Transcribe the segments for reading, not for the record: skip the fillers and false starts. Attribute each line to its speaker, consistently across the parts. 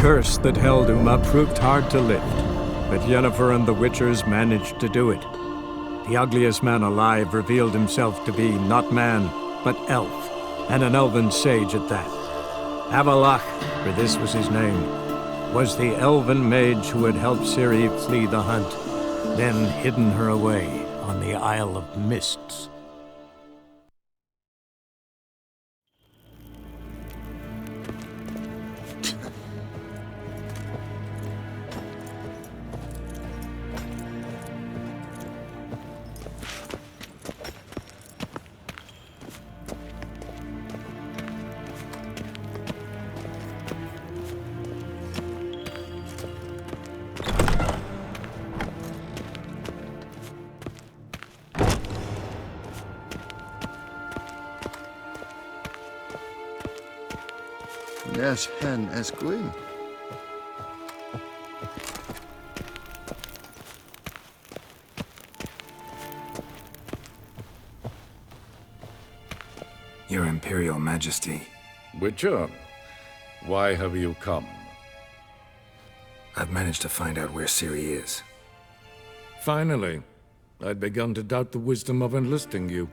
Speaker 1: curse that held Uma proved hard to lift, but Yennefer and the Witchers managed to do it. The ugliest man alive revealed himself to be not man, but elf, and an elven sage at that. Avalach, for this was his name, was the elven mage who had helped Ciri flee the hunt, then hidden her away on the Isle of Mists.
Speaker 2: Nes hen esquin.
Speaker 3: Your Imperial Majesty.
Speaker 4: Witcher, why have you come?
Speaker 3: I've managed to find out where Ciri is.
Speaker 4: Finally. I'd begun to doubt the wisdom of enlisting you.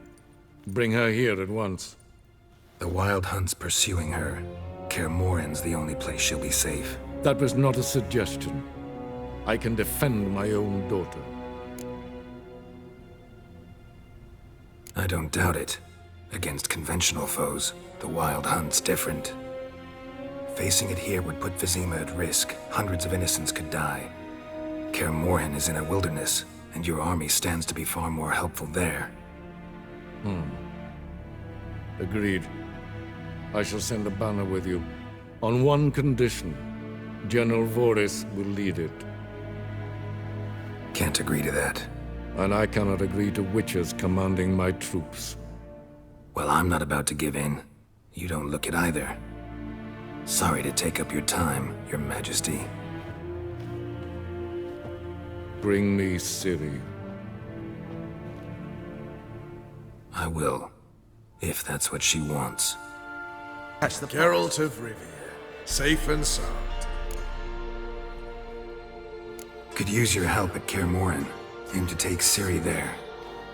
Speaker 4: Bring her here at once.
Speaker 3: The Wild Hunt's pursuing her. Kaer Morhen's the only place she'll be safe.
Speaker 4: That was not a suggestion. I can defend my own daughter.
Speaker 3: I don't doubt it. Against conventional foes, the Wild Hunt's different. Facing it here would put Vizima at risk. Hundreds of innocents could die. Kaer Morhen is in a wilderness, and your army stands to be far more helpful there.
Speaker 4: Agreed. I shall send a banner with you. On one condition. General Voris will lead it.
Speaker 3: Can't agree to that.
Speaker 4: And I cannot agree to witches commanding my troops.
Speaker 3: Well, I'm not about to give in. You don't look it either. Sorry to take up your time, Your Majesty.
Speaker 4: Bring me Ciri.
Speaker 3: I will. If that's what she wants.
Speaker 2: That's the
Speaker 5: Geralt of Rivia, safe and sound.
Speaker 3: Could use your help at Kaer Morhen. Aim to take Ciri there.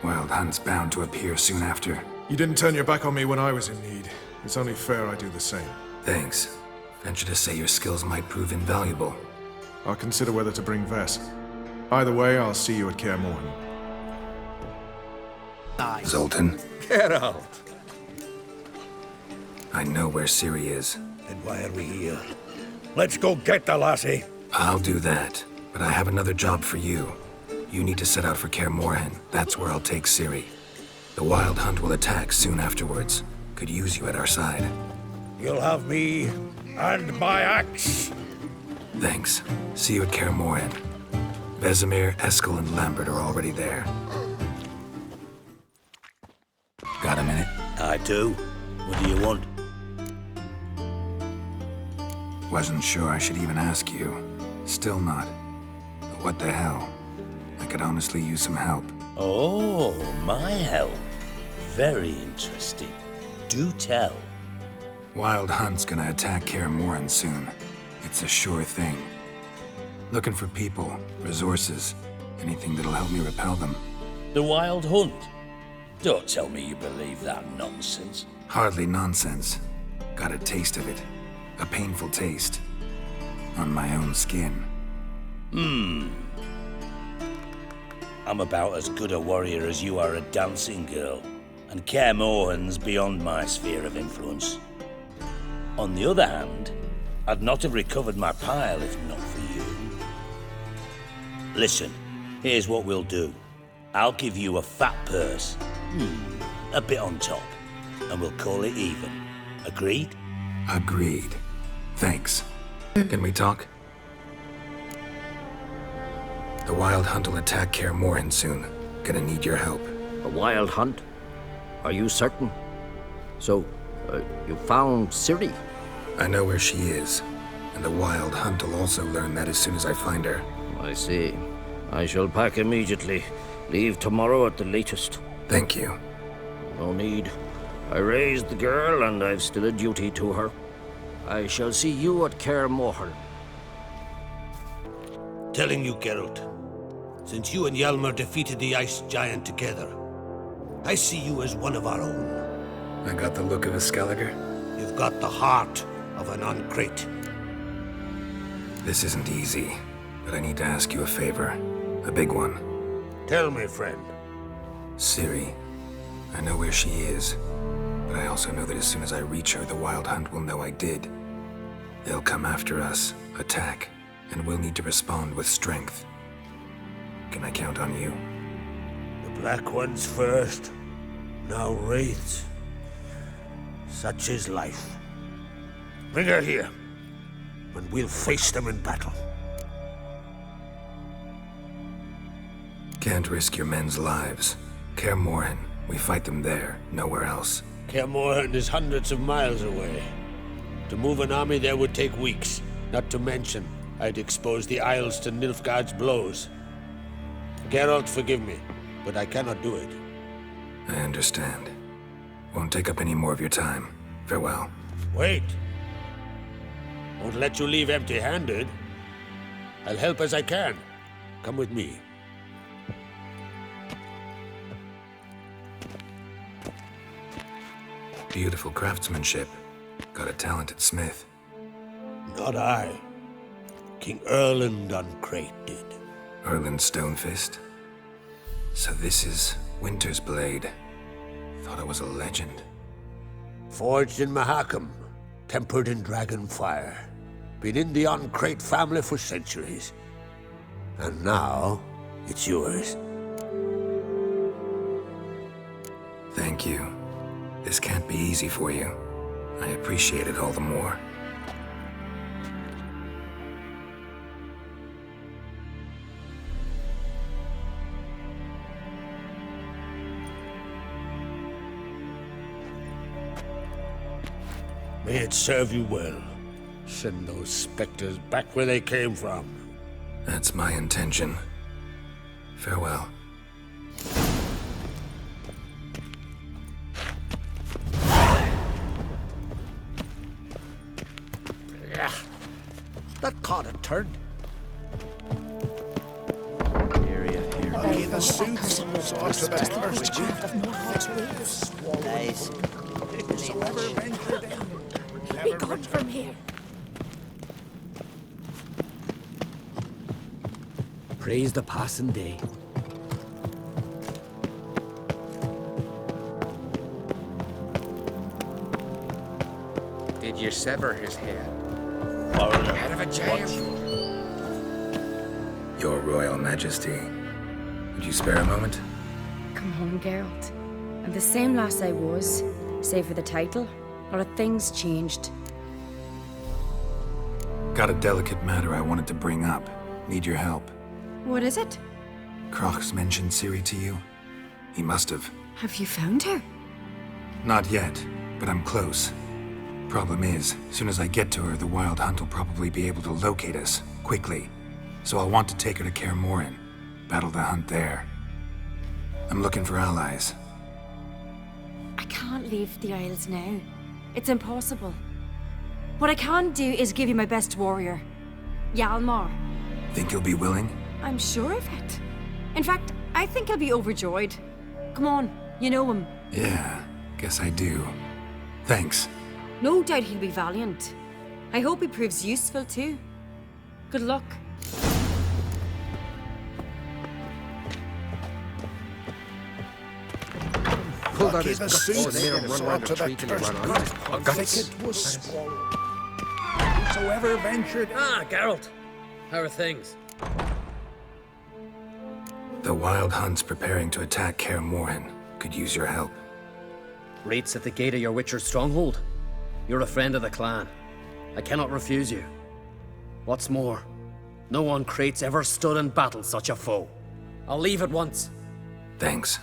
Speaker 3: Wild Hunt's bound to appear soon after.
Speaker 5: You didn't turn your back on me when I was in need. It's only fair I do the same.
Speaker 3: Thanks. Venture to say your skills might prove invaluable.
Speaker 5: I'll consider whether to bring Vess. Either way, I'll see you at Kaer Morhen.
Speaker 3: Zoltan,
Speaker 6: Geralt!
Speaker 3: I know where Ciri is.
Speaker 6: Then why are we here? Let's go get the lassie!
Speaker 3: I'll do that, but I have another job for you. You need to set out for Kaer Morhen. That's where I'll take Ciri. The Wild Hunt will attack soon afterwards. Could use you at our side.
Speaker 6: You'll have me and my axe!
Speaker 3: Thanks. See you at Kaer Morhen. Vesemir, Eskel, and Lambert are already there. Got a minute?
Speaker 6: I do. What do you want?
Speaker 3: Wasn't sure I should even ask you. Still not. But what the hell? I could honestly use some help.
Speaker 6: Oh, my help. Very interesting. Do tell.
Speaker 3: Wild Hunt's gonna attack Kaer Morhen soon. It's a sure thing. Looking for people, resources, anything that'll help me repel them.
Speaker 6: The Wild Hunt? Don't tell me you believe that nonsense.
Speaker 3: Hardly nonsense. Got a taste of it. A painful taste. On my own skin.
Speaker 6: I'm about as good a warrior as you are a dancing girl, and Kaer Morhen's beyond my sphere of influence. On the other hand, I'd not have recovered my pile if not for you. Listen, here's what we'll do. I'll give you a fat purse, a bit on top, and we'll call it even. Agreed?
Speaker 3: Agreed. Thanks. Can we talk? The Wild Hunt will attack Kaer Morhen soon. Gonna need your help.
Speaker 7: A wild hunt? Are you certain? So, you found Ciri?
Speaker 3: I know where she is. And the Wild Hunt will also learn that as soon as I find her.
Speaker 7: I see. I shall pack immediately. Leave tomorrow at the latest.
Speaker 3: Thank you.
Speaker 7: No need. I raised the girl, and I've still a duty to her. I shall see you at Kaer Morhen.
Speaker 8: telling you, Geralt. Since you and Hjalmar defeated the ice giant together, I see you as one of our own.
Speaker 3: I got the look of a Skelliger.
Speaker 8: You've got the heart of an Uncrate.
Speaker 3: This isn't easy, but I need to ask you a favor. A big one.
Speaker 8: Tell me, friend.
Speaker 3: Ciri. I know where she is, but I also know that as soon as I reach her, the Wild Hunt will know I did. They'll come after us, attack, and we'll need to respond with strength. Can I count on you?
Speaker 8: The Black Ones first, now Wraiths. Such is life. Bring her here, and we'll face them in battle.
Speaker 3: Can't risk your men's lives. Kaer Morhen, we fight them there, nowhere else.
Speaker 8: Kaer Morhen is hundreds of miles away. To move an army there would take weeks, not to mention I'd expose the Isles to Nilfgaard's blows. Geralt, forgive me, but I cannot do it.
Speaker 3: I understand. Won't take up any more of your time. Farewell.
Speaker 8: Wait. Won't let you leave empty-handed. I'll help as I can. Come with me.
Speaker 3: Beautiful craftsmanship. Got a talented smith.
Speaker 8: Not I. King Erland Uncrate did.
Speaker 3: Erland Stonefist. So this is Winter's Blade. Thought I was a legend.
Speaker 8: Forged in Mahakam, tempered in dragon fire. Been in the Uncrate family for centuries. And now, it's yours.
Speaker 3: Thank you. This can't be easy for you. I appreciate it all the more.
Speaker 8: May it serve you well. Send those specters back where they came from.
Speaker 3: That's my intention. Farewell.
Speaker 8: That caught a turn.
Speaker 2: The suits saw to the first
Speaker 9: Nice. Be gone from here.
Speaker 7: Praise the passing day.
Speaker 10: Did you sever his head?
Speaker 8: Head of a giant.
Speaker 3: Your Royal Majesty. Would you spare a moment?
Speaker 11: Come home, Geralt. I'm the same lass I was, save for the title. A lot of things changed.
Speaker 3: Got a delicate matter I wanted to bring up. Need your help.
Speaker 11: What is it?
Speaker 3: Crach's mentioned Ciri to you? He must have.
Speaker 11: Have you found her?
Speaker 3: Not yet, but I'm close. Problem is, soon as I get to her, the Wild Hunt will probably be able to locate us, quickly. So I'll want to take her to Kaer Morhen, battle the hunt there. I'm looking for allies.
Speaker 11: I can't leave the Isles now. It's impossible. What I can do is give you my best warrior, Hjalmar.
Speaker 3: Think you'll be willing?
Speaker 11: I'm sure of it. In fact, I think he'll be overjoyed. Come on, you know him.
Speaker 3: Yeah, guess I do. Thanks.
Speaker 11: No doubt he'll be valiant. I hope he proves useful too. Good luck.
Speaker 10: Pulled out his
Speaker 2: the
Speaker 10: guts
Speaker 2: suits
Speaker 10: and made him run
Speaker 2: saw
Speaker 10: around
Speaker 2: to
Speaker 10: a
Speaker 2: the
Speaker 10: tree till he
Speaker 2: first
Speaker 10: ran out. Guts.
Speaker 2: Thicket was swallowed. Whosoever ventured
Speaker 9: Ah, Geralt. How are things?
Speaker 3: The Wild Hunt's preparing to attack Kaer Morhen. Could use your help.
Speaker 7: Wraiths at the gate of your Witcher's stronghold. You're a friend of the clan. I cannot refuse you. What's more, no one Crate's ever stood and battled such a foe. I'll leave at once.
Speaker 3: Thanks.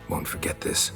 Speaker 3: Won't forget this.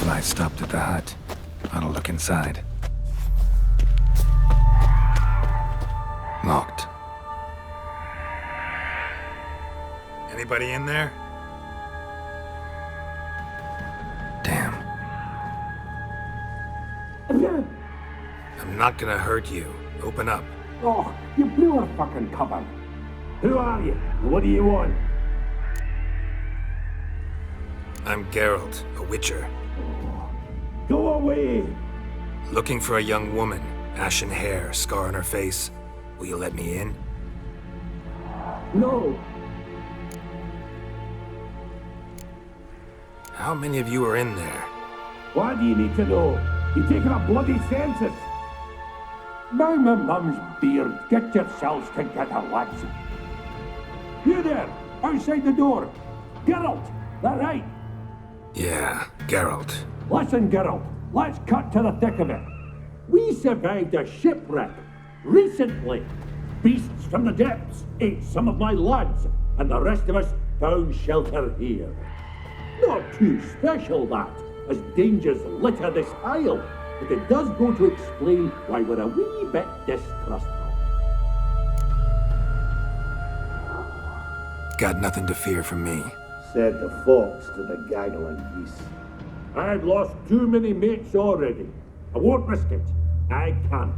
Speaker 3: Firefly stopped at the hut. I'll look inside. Locked. Anybody in there? Damn. I'm not gonna hurt you. Open up.
Speaker 2: Oh, you blew our fucking cover. Who are you? What do you want?
Speaker 3: I'm Geralt, a witcher.
Speaker 2: Go away!
Speaker 3: Looking for a young woman. Ashen hair, scar on her face. Will you let me in?
Speaker 2: No!
Speaker 3: How many of you are in there?
Speaker 2: Why do you need to know? You're taking a bloody census! Now my mum's beard, get yourselves together, lads. You there, outside the door. Geralt, that right?
Speaker 3: Yeah, Geralt.
Speaker 2: Listen, Geralt, let's cut to the thick of it. We survived a shipwreck recently. Beasts from the depths ate some of my lads, and the rest of us found shelter here. Not too special, that, as dangers litter this isle, but it does go to explain why we're a wee bit distrustful.
Speaker 3: Got nothing to fear from me.
Speaker 2: Said the fox to the gaggling geese. I've lost too many mates already. I won't risk it. I can't.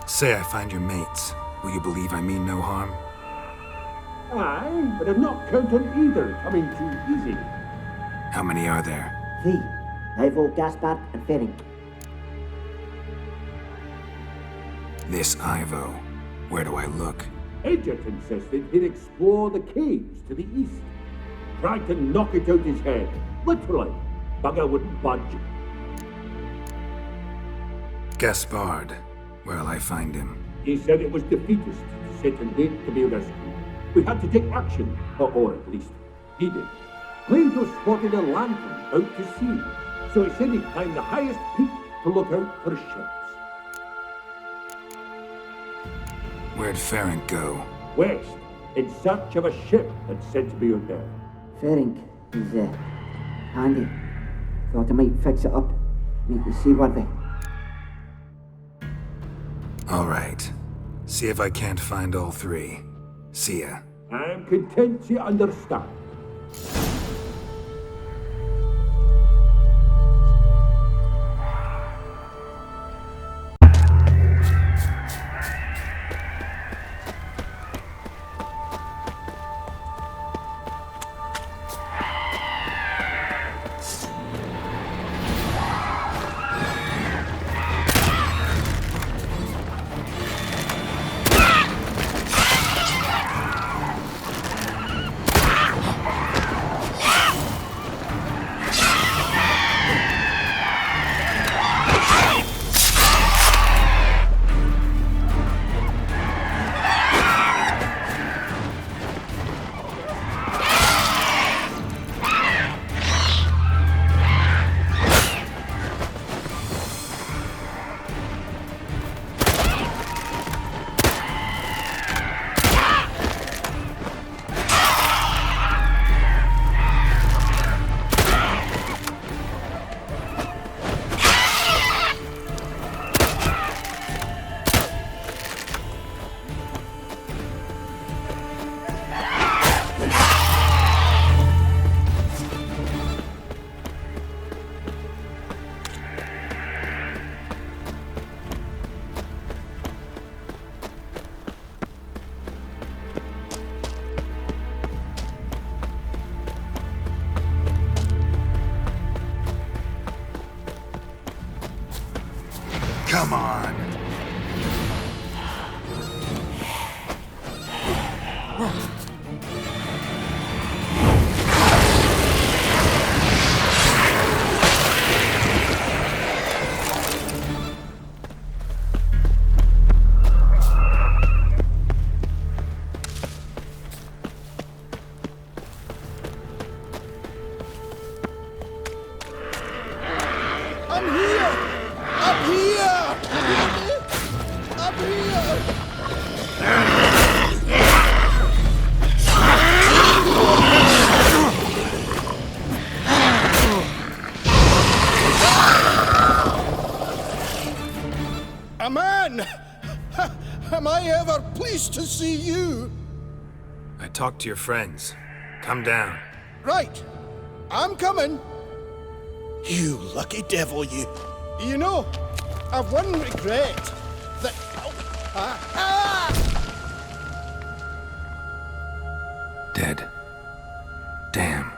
Speaker 3: Say I find your mates. Will you believe I mean no harm?
Speaker 2: Aye, but I'm not counting either coming too easy.
Speaker 3: How many are there?
Speaker 12: 3. Ivo, Gaspard, and Ferenc.
Speaker 3: This Ivo. Where do I look?
Speaker 2: Edget insisted he'd explore the caves to the east. Tried to knock it out his head. Literally. Bugger wouldn't budge.
Speaker 3: Gaspard. Where'll I find him?
Speaker 2: He said it was defeatist, set and date to be rescued. We had to take action, or at least he did. Claimed to have spotted a lantern out to sea, so he said he'd climb the highest peak to look out for ships.
Speaker 3: Where'd Ferenc go?
Speaker 2: West, in search of a ship that's said to be out there.
Speaker 12: Ferenc is handy. Thought I might fix it up, make it seaworthy.
Speaker 3: All right. See if I can't find all 3. See ya.
Speaker 2: I'm content to understand.
Speaker 3: Come on!
Speaker 13: am I ever pleased to see you.
Speaker 3: I talked to your friends. Come down.
Speaker 13: Right. I'm coming. You lucky devil, you. You know, I've one regret. That...
Speaker 3: Dead. Damn.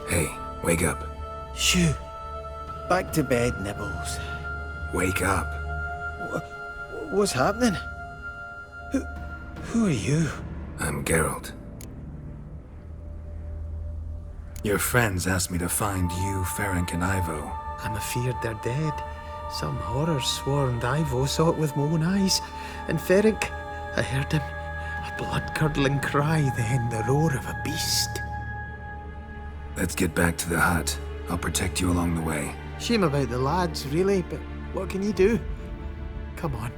Speaker 3: Hey, wake up.
Speaker 13: Shoo. Back to bed, Nibbles.
Speaker 3: Wake up.
Speaker 13: What's happening? Who are you?
Speaker 3: I'm Geralt. Your friends asked me to find you, Ferenc, and Ivo.
Speaker 14: I'm afeard they're dead. Some horror swarmed Ivo, saw it with my own eyes. And Ferenc, I heard him. A blood-curdling cry, then the roar of a beast.
Speaker 3: Let's get back to the hut. I'll protect you along the way.
Speaker 14: Shame about the lads, really, but what can you do? Come on.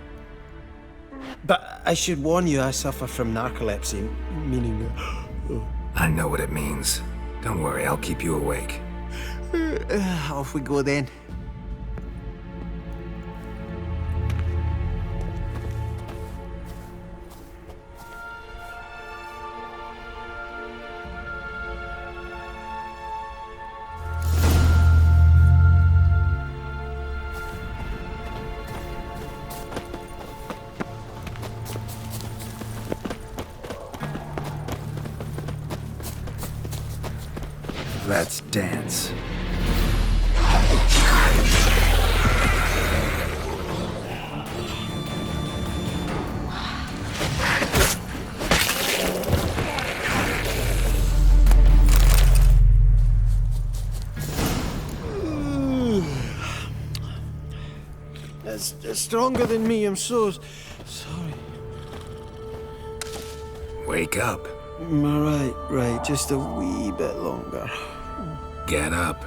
Speaker 13: But I should warn you, I suffer from narcolepsy, meaning...
Speaker 3: I know what it means. Don't worry, I'll keep you awake.
Speaker 14: Off we go then.
Speaker 3: Let's dance.
Speaker 13: It's stronger than me, I'm so sorry.
Speaker 3: Wake up.
Speaker 13: Right, just a wee bit longer.
Speaker 3: Get up.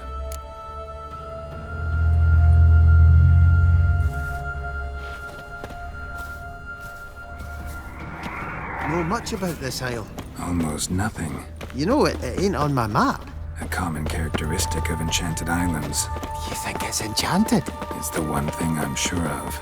Speaker 14: Know much about this isle?
Speaker 3: Almost nothing.
Speaker 14: You know, it ain't on my map.
Speaker 3: A common characteristic of enchanted islands.
Speaker 14: You think it's enchanted?
Speaker 3: It's the one thing I'm sure of.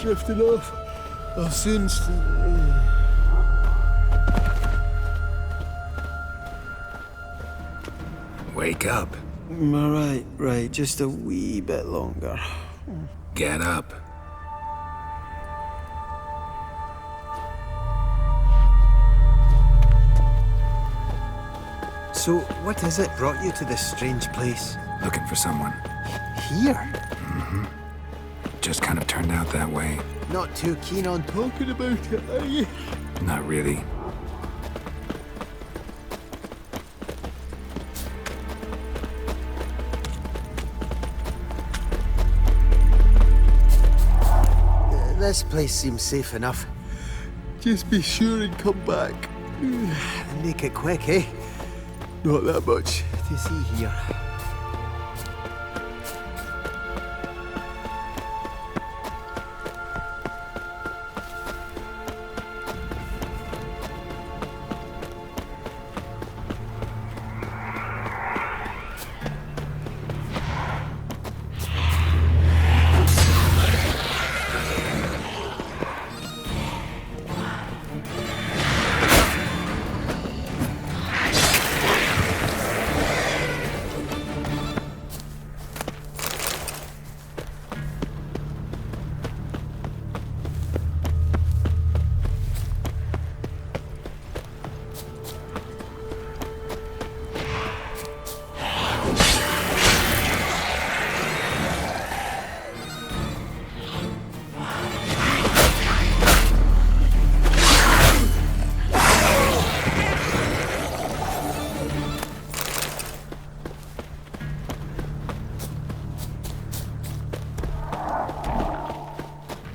Speaker 13: Drifting off. I'll soon...
Speaker 3: Wake up.
Speaker 14: Right. Just a wee bit longer.
Speaker 3: Get up.
Speaker 14: So, what is it brought you to this strange place?
Speaker 3: Looking for someone.
Speaker 14: Here?
Speaker 3: Mm-hmm. Just kind of turned out that way.
Speaker 14: Not too keen on talking about it, are you?
Speaker 3: Not really.
Speaker 14: This place seems safe enough. Just be sure and come back. And make it quick, eh? Not that much to see here.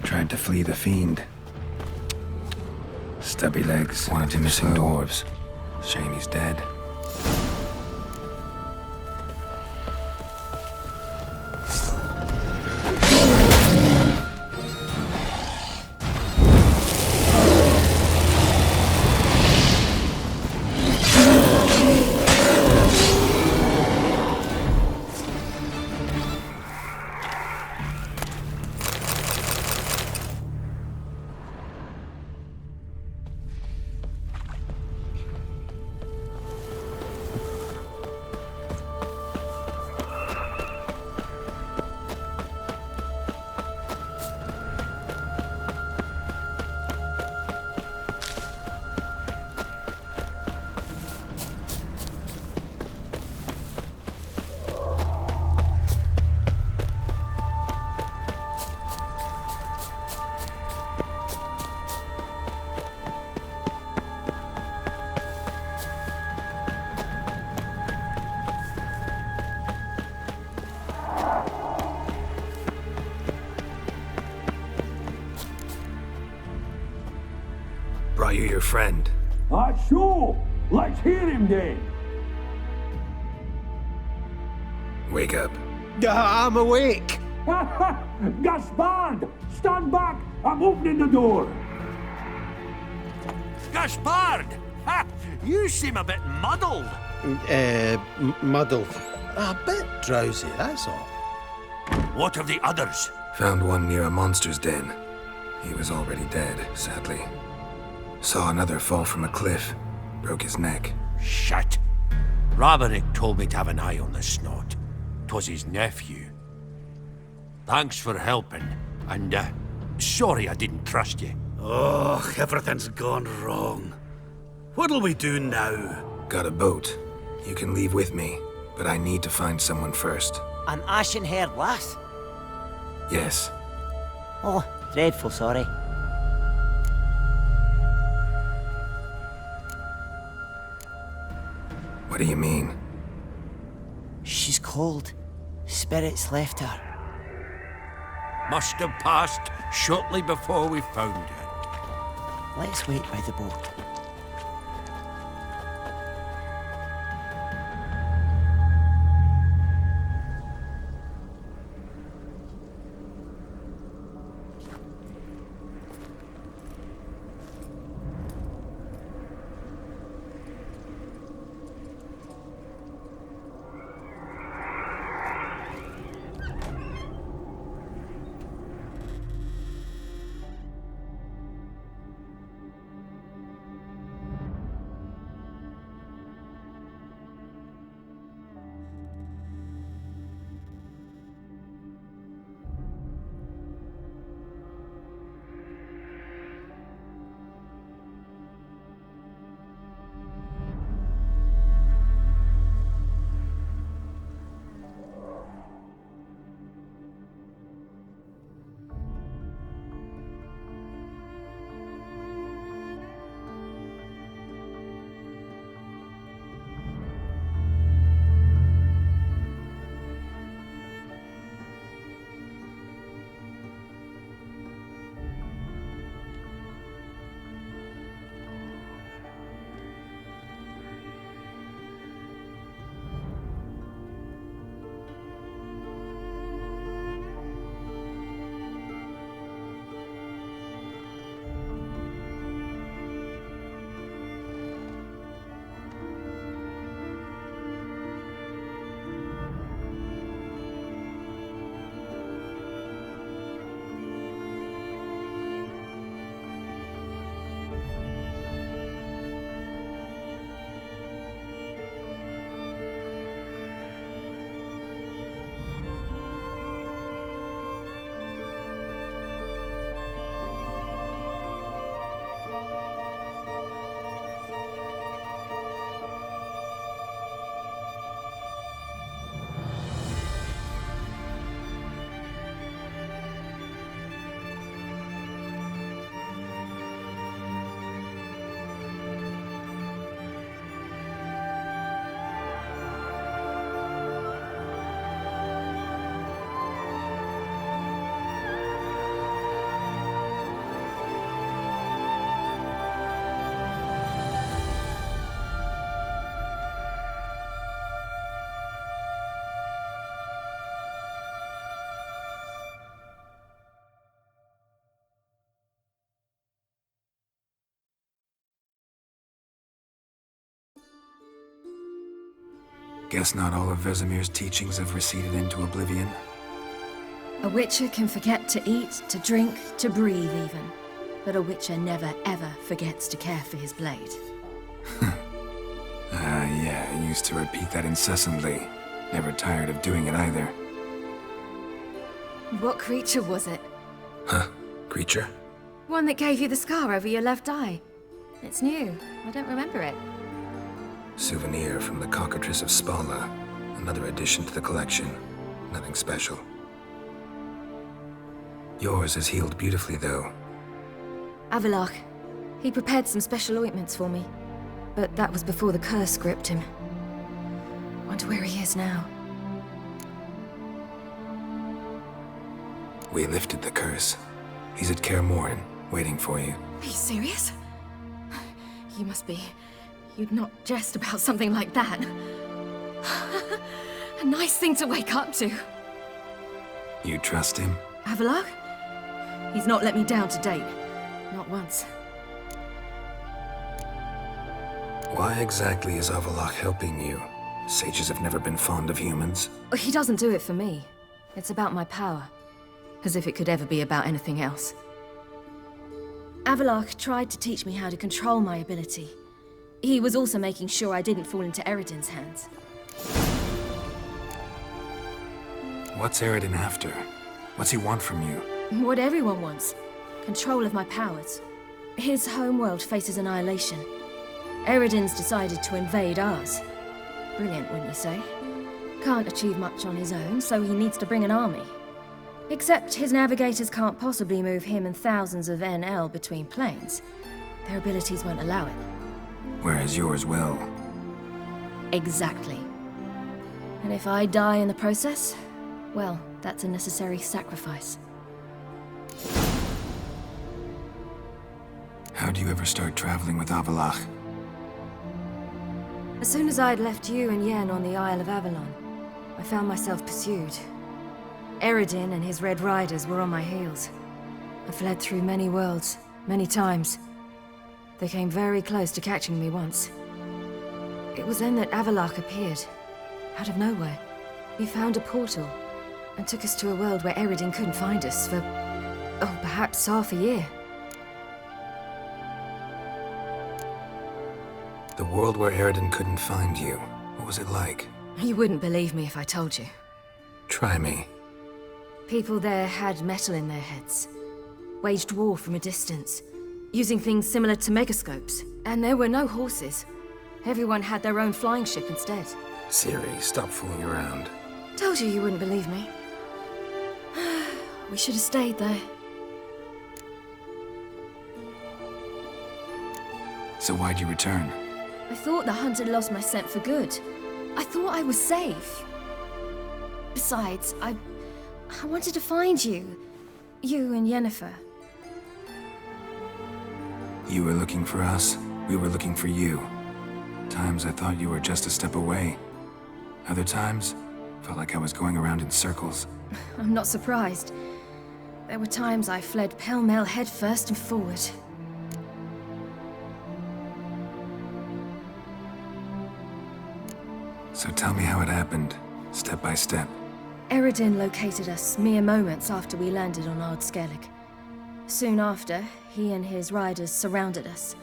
Speaker 3: Tried to flee the fiend. Stubby legs, one of the missing dwarves. Shame he's dead. Brought you your friend.
Speaker 2: Sure. Let's hear him then.
Speaker 3: Wake up.
Speaker 14: I'm awake.
Speaker 2: Gaspard! Stand back! I'm opening the door.
Speaker 15: Gaspard! Ha! You seem a bit muddled.
Speaker 13: Muddled. A bit drowsy, that's all.
Speaker 15: What of the others?
Speaker 3: Found one near a monster's den. He was already dead, sadly. Saw another fall from a cliff. Broke his neck.
Speaker 15: Shit. Raverick told me to have an eye on the snot. 'Twas his nephew. Thanks for helping, and sorry I didn't trust you.
Speaker 16: Oh, everything's gone wrong. What'll we do now?
Speaker 3: Got a boat. You can leave with me, but I need to find someone first.
Speaker 17: An ashen-haired lass?
Speaker 3: Yes.
Speaker 17: Oh, dreadful sorry.
Speaker 3: What do you mean?
Speaker 17: She's cold. Spirits left her.
Speaker 15: Must have passed shortly before we found her.
Speaker 17: Let's wait by the boat.
Speaker 3: Guess not all of Vesemir's teachings have receded into oblivion.
Speaker 11: A witcher can forget to eat, to drink, to breathe even. But a witcher never ever forgets to care for his blade.
Speaker 3: Yeah, I used to repeat that incessantly. Never tired of doing it either.
Speaker 11: What creature was it?
Speaker 3: Huh? Creature?
Speaker 11: One that gave you the scar over your left eye. It's new. I don't remember it.
Speaker 3: Souvenir from the cockatrice of Spalna. Another addition to the collection. Nothing special. Yours is healed beautifully, though.
Speaker 11: Avalach. He prepared some special ointments for me. But that was before the curse gripped him. Wonder where he is now.
Speaker 3: We lifted the curse. He's at Kaer Morhen, waiting for you.
Speaker 11: Are you serious? You must be. You'd not jest about something like that. A nice thing to wake up to.
Speaker 3: You trust him?
Speaker 11: Avalach? He's not let me down to date. Not once.
Speaker 3: Why exactly is Avalach helping you? Sages have never been fond of humans.
Speaker 11: He doesn't do it for me. It's about my power. As if it could ever be about anything else. Avalach tried to teach me how to control my ability. He was also making sure I didn't fall into Eredin's hands.
Speaker 3: What's Eredin after? What's he want from you?
Speaker 11: What everyone wants. Control of my powers. His homeworld faces annihilation. Eredin's decided to invade ours. Brilliant, wouldn't you say? Can't achieve much on his own, so he needs to bring an army. Except his navigators can't possibly move him and thousands of NL between planes. Their abilities won't allow it.
Speaker 3: Whereas yours will.
Speaker 11: Exactly. And if I die in the process, well, that's a necessary sacrifice.
Speaker 3: How'd you ever start traveling with Avalach?
Speaker 11: As soon as I'd left you and Yen on the Isle of Avalon, I found myself pursued. Eredin and his Red Riders were on my heels. I fled through many worlds, many times. They came very close to catching me once. It was then that Avalach appeared, out of nowhere. He found a portal, and took us to a world where Eredin couldn't find us for, oh, perhaps half a year.
Speaker 3: The world where Eredin couldn't find you. What was it like?
Speaker 11: You wouldn't believe me if I told you.
Speaker 3: Try me.
Speaker 11: People there had metal in their heads. Waged war from a distance, using things similar to megascopes. And there were no horses. Everyone had their own flying ship instead.
Speaker 3: Ciri, stop fooling around.
Speaker 11: Told you wouldn't believe me. We should have stayed there.
Speaker 3: So why'd you return?
Speaker 11: I thought the hunt had lost my scent for good. I thought I was safe. Besides, I wanted to find you. You and Yennefer.
Speaker 3: You were looking for us. We were looking for you. Times I thought you were just a step away. Other times, felt like I was going around in circles.
Speaker 11: I'm not surprised. There were times I fled pell-mell headfirst and forward.
Speaker 3: So tell me how it happened, step by step.
Speaker 11: Eredin located us mere moments after we landed on Ard Skellig. Soon after, he and his riders surrounded us.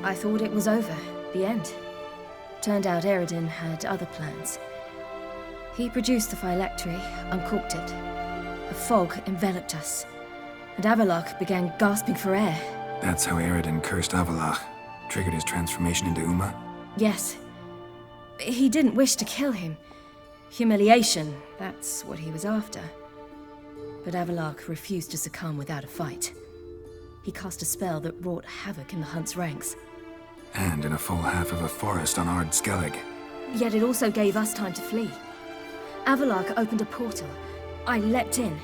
Speaker 11: I thought it was over, the end. Turned out Eredin had other plans. He produced the phylactery, uncorked it. A fog enveloped us, and Avalach began gasping for air.
Speaker 3: That's how Eredin cursed Avalach, triggered his transformation into Uma?
Speaker 11: Yes. He didn't wish to kill him. Humiliation, that's what he was after. But Avalach refused to succumb without a fight. He cast a spell that wrought havoc in the Hunt's ranks.
Speaker 3: And in a full half of a forest on Ard Skellig.
Speaker 11: Yet it also gave us time to flee. Avalach opened a portal. I leapt in.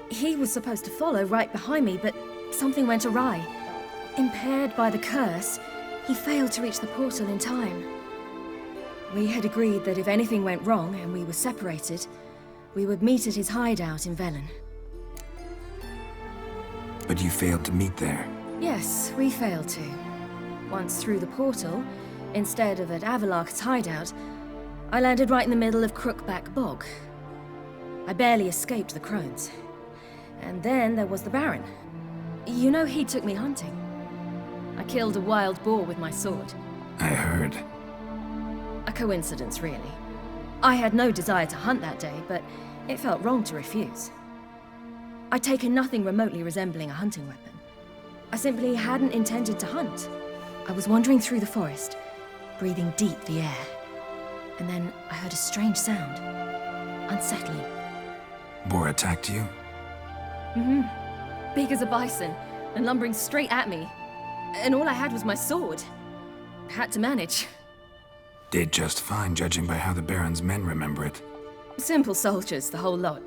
Speaker 11: He was supposed to follow right behind me, but something went awry. Impaired by the curse, he failed to reach the portal in time. We had agreed that if anything went wrong and we were separated, we would meet at his hideout in Velen.
Speaker 3: But you failed to meet there.
Speaker 11: Yes, we failed to. Once through the portal, instead of at Avalach's hideout, I landed right in the middle of Crookback Bog. I barely escaped the crones. And then there was the Baron. You know, he took me hunting. I killed a wild boar with my sword.
Speaker 3: I heard.
Speaker 11: A coincidence, really. I had no desire to hunt that day, but it felt wrong to refuse. I'd taken nothing remotely resembling a hunting weapon. I simply hadn't intended to hunt. I was wandering through the forest, breathing deep the air. And then I heard a strange sound. Unsettling.
Speaker 3: Boar attacked you?
Speaker 11: Mm-hmm. Big as a bison, and lumbering straight at me. And all I had was my sword. Had to manage.
Speaker 3: Did just fine, judging by how the Baron's men remember it.
Speaker 11: Simple soldiers, the whole lot.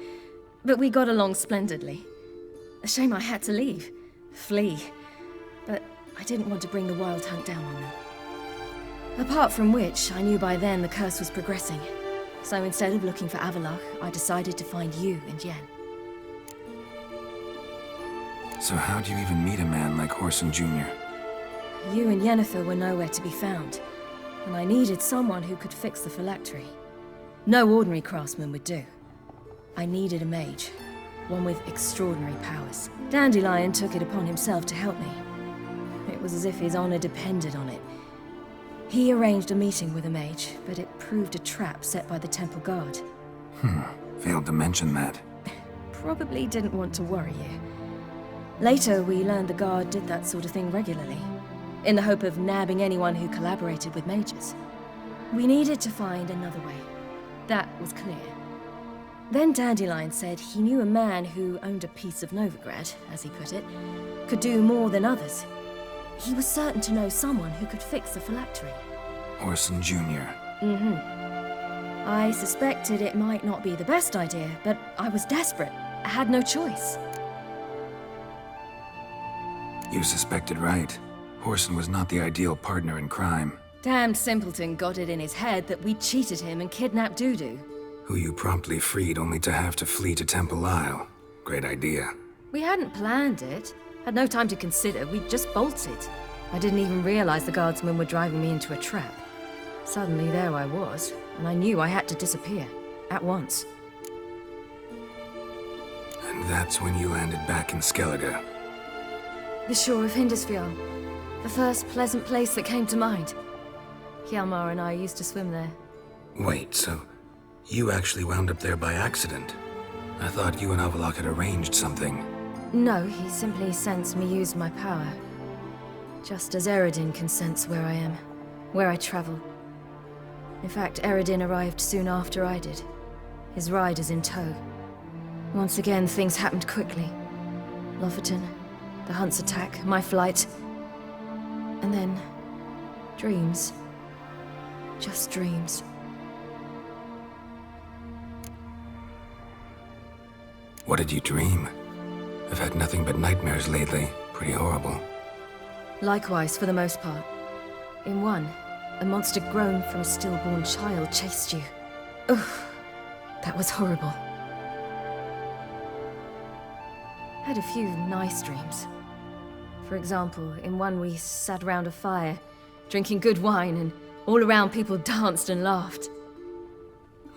Speaker 11: But we got along splendidly. A shame I had to leave. Flee. But I didn't want to bring the Wild Hunt down on them. Apart from which, I knew by then the curse was progressing. So instead of looking for Avallac'h, I decided to find you and Yen.
Speaker 3: So how do you even meet a man like Whoreson Jr.?
Speaker 11: You and Yennefer were nowhere to be found, and I needed someone who could fix the phylactery. No ordinary craftsman would do. I needed a mage, one with extraordinary powers. Dandelion took it upon himself to help me. It was as if his honor depended on it. He arranged a meeting with a mage, but it proved a trap set by the temple guard.
Speaker 3: Failed to mention that.
Speaker 11: Probably didn't want to worry you. Later, we learned the guard did that sort of thing regularly, in the hope of nabbing anyone who collaborated with mages. We needed to find another way. That was clear. Then Dandelion said he knew a man who owned a piece of Novigrad, as he put it, could do more than others. He was certain to know someone who could fix the phylactery.
Speaker 3: Whoreson Jr.
Speaker 11: Mm-hmm. I suspected it might not be the best idea, but I was desperate. I had no choice.
Speaker 3: You suspected right. Whoreson was not the ideal partner in crime.
Speaker 11: Damned simpleton got it in his head that we'd cheated him and kidnapped Dudu.
Speaker 3: Who you promptly freed only to have to flee to Temple Isle. Great idea.
Speaker 11: We hadn't planned it. Had no time to consider, we just bolted. I didn't even realize the guardsmen were driving me into a trap. Suddenly there I was, and I knew I had to disappear. At once.
Speaker 3: And that's when you landed back in Skellige.
Speaker 11: The shore of Hindisfjord. The first pleasant place that came to mind. Hjalmar and I used to swim there.
Speaker 3: Wait, so you actually wound up there by accident? I thought you and Avallac'h had arranged something.
Speaker 11: No, he simply sensed me use my power. Just as Eredin can sense where I am, where I travel. In fact, Eredin arrived soon after I did. His riders in tow. Once again, things happened quickly. Lofoten, the Hunt's attack, my flight. And then, dreams. Just dreams.
Speaker 3: What did you dream? I've had nothing but nightmares lately. Pretty horrible.
Speaker 11: Likewise, for the most part. In one, a monster grown from a stillborn child chased you. Ugh, that was horrible. Had a few nice dreams. For example, in one we sat around a fire, drinking good wine, and all around people danced and laughed.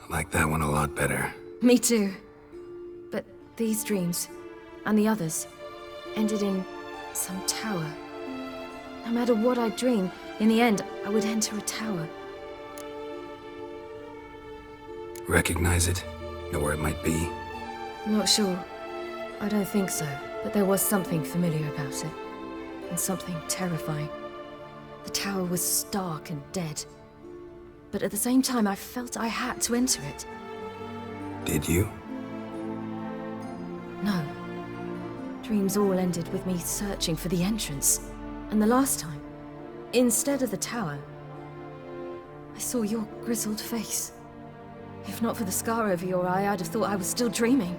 Speaker 3: I like that one a lot better.
Speaker 11: Me too. But these dreams, and the others, ended in some tower. No matter what I dream, in the end, I would enter a tower.
Speaker 3: Recognize it? Know where it might be?
Speaker 11: Not sure. I don't think so, but there was something familiar about it. And something terrifying. The tower was stark and dead. But at the same time, I felt I had to enter it.
Speaker 3: Did you?
Speaker 11: No. Dreams all ended with me searching for the entrance. And the last time, instead of the tower, I saw your grizzled face. If not for the scar over your eye, I'd have thought I was still dreaming.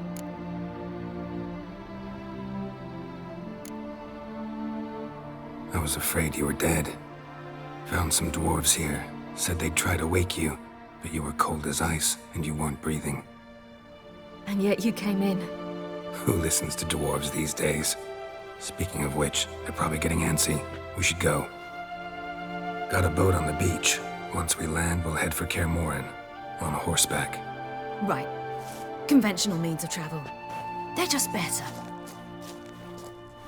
Speaker 3: I was afraid you were dead. Found some dwarves here. Said they'd try to wake you, but you were cold as ice and you weren't breathing.
Speaker 11: And yet you came in.
Speaker 3: Who listens to dwarves these days? Speaking of which, they're probably getting antsy. We should go. Got a boat on the beach. Once we land, we'll head for Kaer Morhen. On horseback.
Speaker 11: Right. Conventional means of travel. They're just better.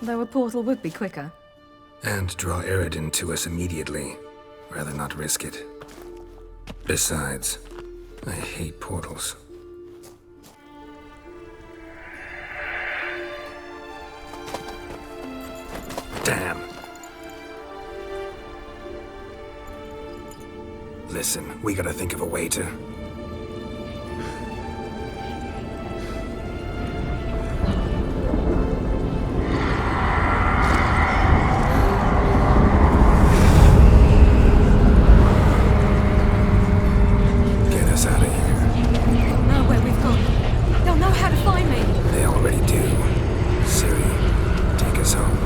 Speaker 11: Though a portal would be quicker.
Speaker 3: And draw Eredin to us immediately. Rather not risk it. Besides, I hate portals. Damn. Listen, we gotta think of a way to... Get us out of here.
Speaker 11: They'll know where we've gone. They'll know how to find me.
Speaker 3: They already do. Ciri, take us home.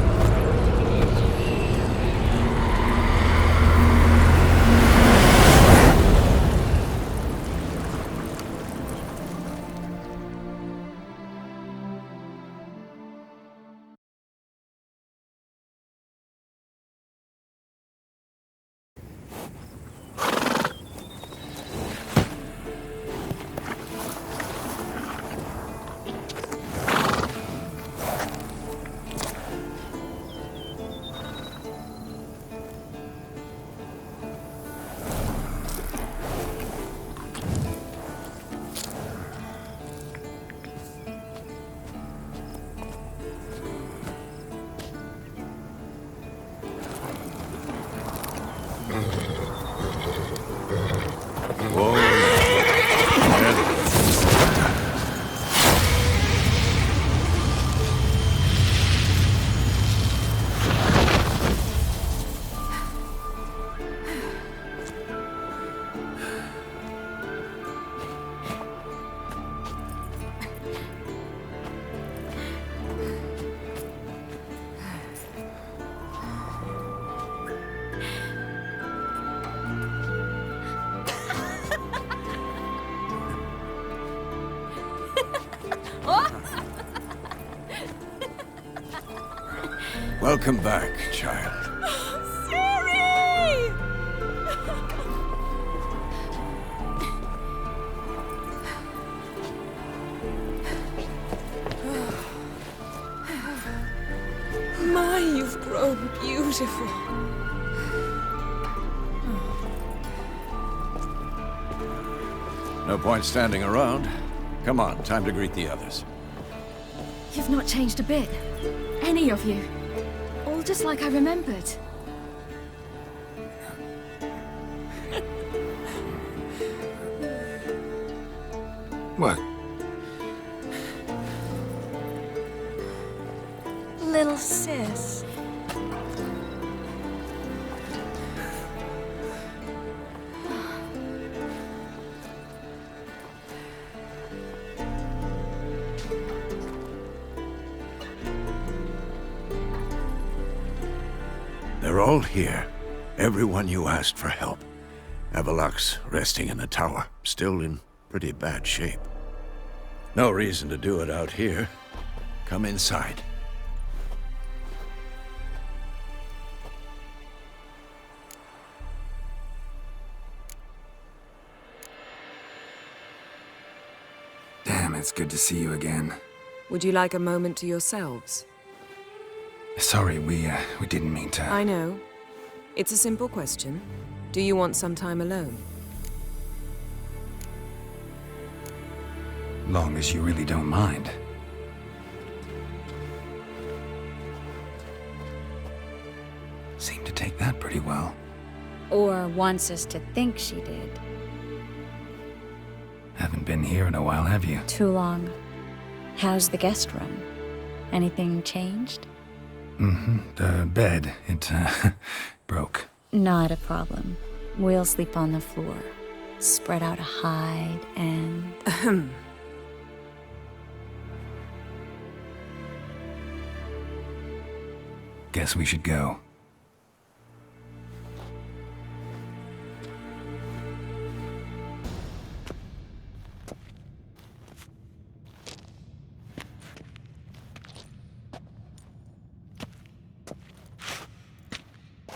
Speaker 18: Welcome back, child.
Speaker 11: Ciri!
Speaker 19: My, you've grown beautiful.
Speaker 18: No point standing around. Come on, time to greet the others.
Speaker 11: You've not changed a bit. Any of you. All just like I remembered.
Speaker 3: What?
Speaker 19: Little sis.
Speaker 18: They're all here. Everyone you asked for help. Avalok's resting in the tower, still in pretty bad shape. No reason to do it out here. Come inside.
Speaker 3: Damn, it's good to see you again.
Speaker 19: Would you like a moment to yourselves?
Speaker 3: Sorry, we didn't mean to...
Speaker 19: I know. It's a simple question. Do you want some time alone?
Speaker 3: Long as you really don't mind. Seemed to take that pretty well.
Speaker 20: Or wants us to think she did.
Speaker 3: Haven't been here in a while, have you?
Speaker 20: Too long. How's the guest room? Anything changed?
Speaker 3: Mm-hmm. The bed, it broke.
Speaker 20: Not a problem. We'll sleep on the floor. Spread out a hide and...
Speaker 3: Guess we should go.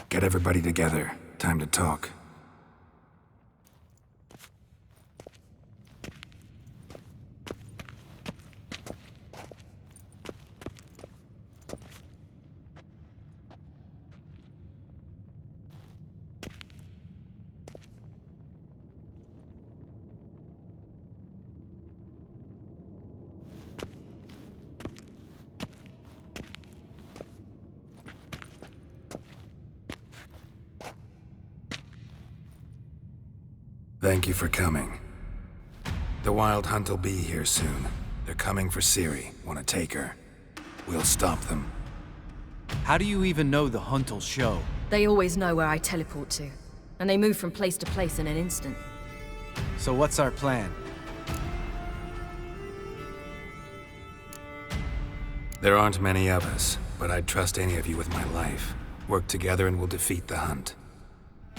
Speaker 3: Get everybody together. Time to talk. Thank you for coming. The Wild Hunt will be here soon. They're coming for Ciri. Want to take her? We'll stop them.
Speaker 21: How do you even know the Hunt will show?
Speaker 11: They always know where I teleport to. And they move from place to place in an instant.
Speaker 21: So what's our plan?
Speaker 3: There aren't many of us, but I'd trust any of you with my life. Work together and we'll defeat the Hunt.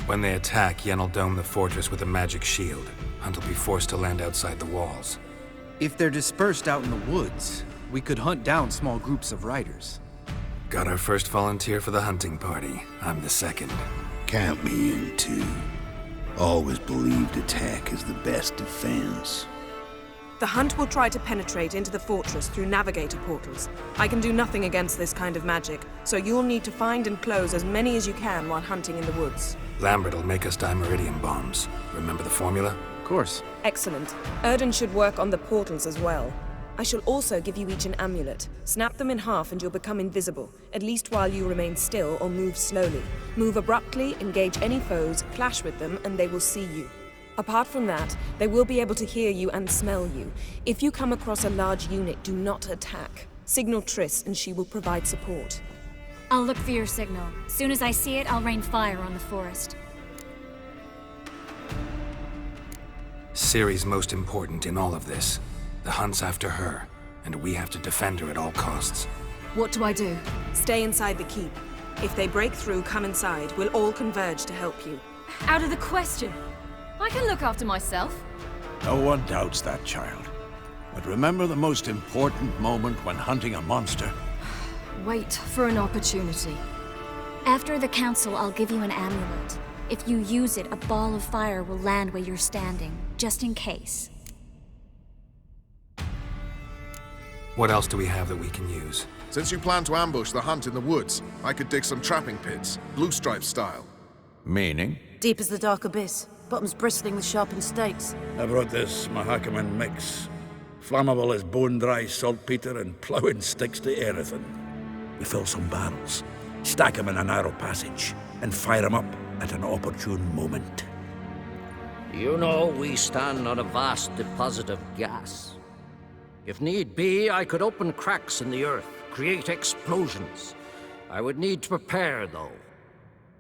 Speaker 3: When they attack, Yen'll dome the fortress with a magic shield. Hunt will be forced to land outside the walls.
Speaker 21: If they're dispersed out in the woods, we could hunt down small groups of riders.
Speaker 3: Got our first volunteer for the hunting party. I'm the second.
Speaker 22: Count me in too. Always believed attack is the best defense.
Speaker 19: The Hunt will try to penetrate into the fortress through navigator portals. I can do nothing against this kind of magic, so you'll need to find and close as many as you can while hunting in the woods.
Speaker 3: Lambert'll make us dimeridium bombs. Remember the formula?
Speaker 21: Of course.
Speaker 19: Excellent. Erden should work on the portals as well. I shall also give you each an amulet. Snap them in half and you'll become invisible, at least while you remain still or move slowly. Move abruptly, engage any foes, clash with them, and they will see you. Apart from that, they will be able to hear you and smell you. If you come across a large unit, do not attack. Signal Triss and she will provide support.
Speaker 23: I'll look for your signal. Soon as I see it, I'll rain fire on the forest.
Speaker 3: Ciri's most important in all of this. The Hunt's after her, and we have to defend her at all costs.
Speaker 11: What do I do?
Speaker 19: Stay inside the keep. If they break through, come inside. We'll all converge to help you.
Speaker 11: Out of the question. I can look after myself.
Speaker 18: No one doubts that, child. But remember the most important moment when hunting a monster?
Speaker 11: Wait for an opportunity.
Speaker 23: After the council, I'll give you an amulet. If you use it, a ball of fire will land where you're standing, just in case.
Speaker 3: What else do we have that we can use?
Speaker 5: Since you plan to ambush the Hunt in the woods, I could dig some trapping pits, blue stripe style.
Speaker 18: Meaning?
Speaker 24: Deep as the dark abyss, bottoms bristling with sharpened stakes.
Speaker 8: I brought this Mahakaman mix. Flammable as bone-dry saltpeter and ploughing sticks to anything. We fill some barrels, stack them in a narrow passage, and fire them up at an opportune moment.
Speaker 25: You know, we stand on a vast deposit of gas. If need be, I could open cracks in the earth, create explosions. I would need to prepare, though.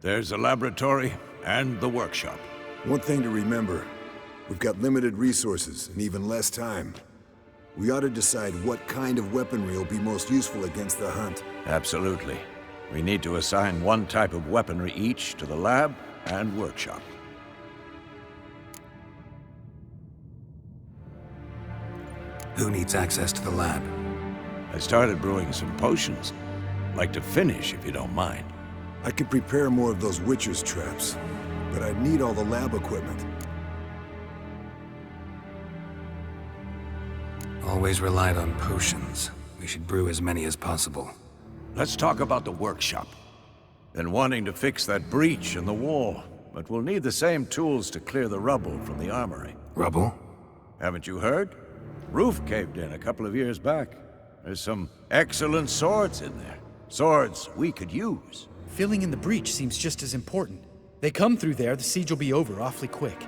Speaker 18: There's the laboratory and the workshop.
Speaker 26: One thing to remember, we've got limited resources and even less time. We ought to decide what kind of weaponry will be most useful against the Hunt.
Speaker 18: Absolutely. We need to assign one type of weaponry each to the lab and workshop.
Speaker 3: Who needs access to the lab?
Speaker 18: I started brewing some potions. Like to finish, if you don't mind.
Speaker 26: I could prepare more of those Witcher's traps, but I'd need all the lab equipment.
Speaker 3: Always relied on potions. We should brew as many as possible.
Speaker 18: Let's talk about the workshop. Been wanting to fix that breach in the wall, but we'll need the same tools to clear the rubble from the armory.
Speaker 3: Rubble?
Speaker 18: Haven't you heard? Roof caved in a couple of years back. There's some excellent swords in there. Swords we could use.
Speaker 21: Filling in the breach seems just as important. They come through there, the siege will be over awfully quick.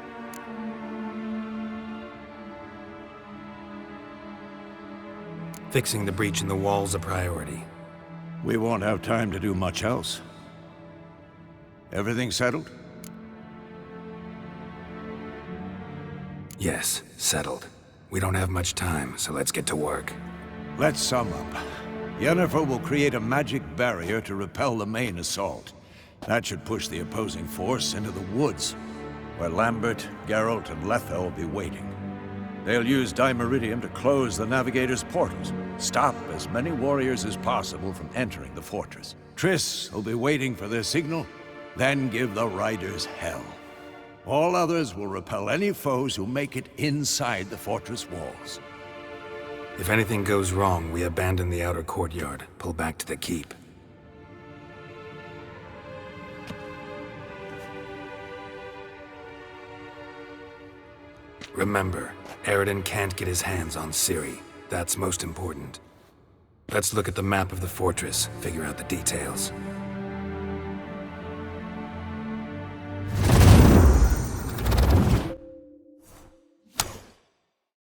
Speaker 3: Fixing the breach in the wall's a priority.
Speaker 18: We won't have time to do much else. Everything settled?
Speaker 3: Yes, settled. We don't have much time, so let's get to work.
Speaker 18: Let's sum up. Yennefer will create a magic barrier to repel the main assault. That should push the opposing force into the woods, where Lambert, Geralt, and Letha will be waiting. They'll use Dimeridium to close the Navigator's portals, stop as many warriors as possible from entering the fortress. Triss will be waiting for their signal, then give the riders hell. All others will repel any foes who make it inside the fortress walls.
Speaker 3: If anything goes wrong, we abandon the outer courtyard, pull back to the keep. Remember, Eridan can't get his hands on Ciri. That's most important. Let's look at the map of the fortress, figure out the details.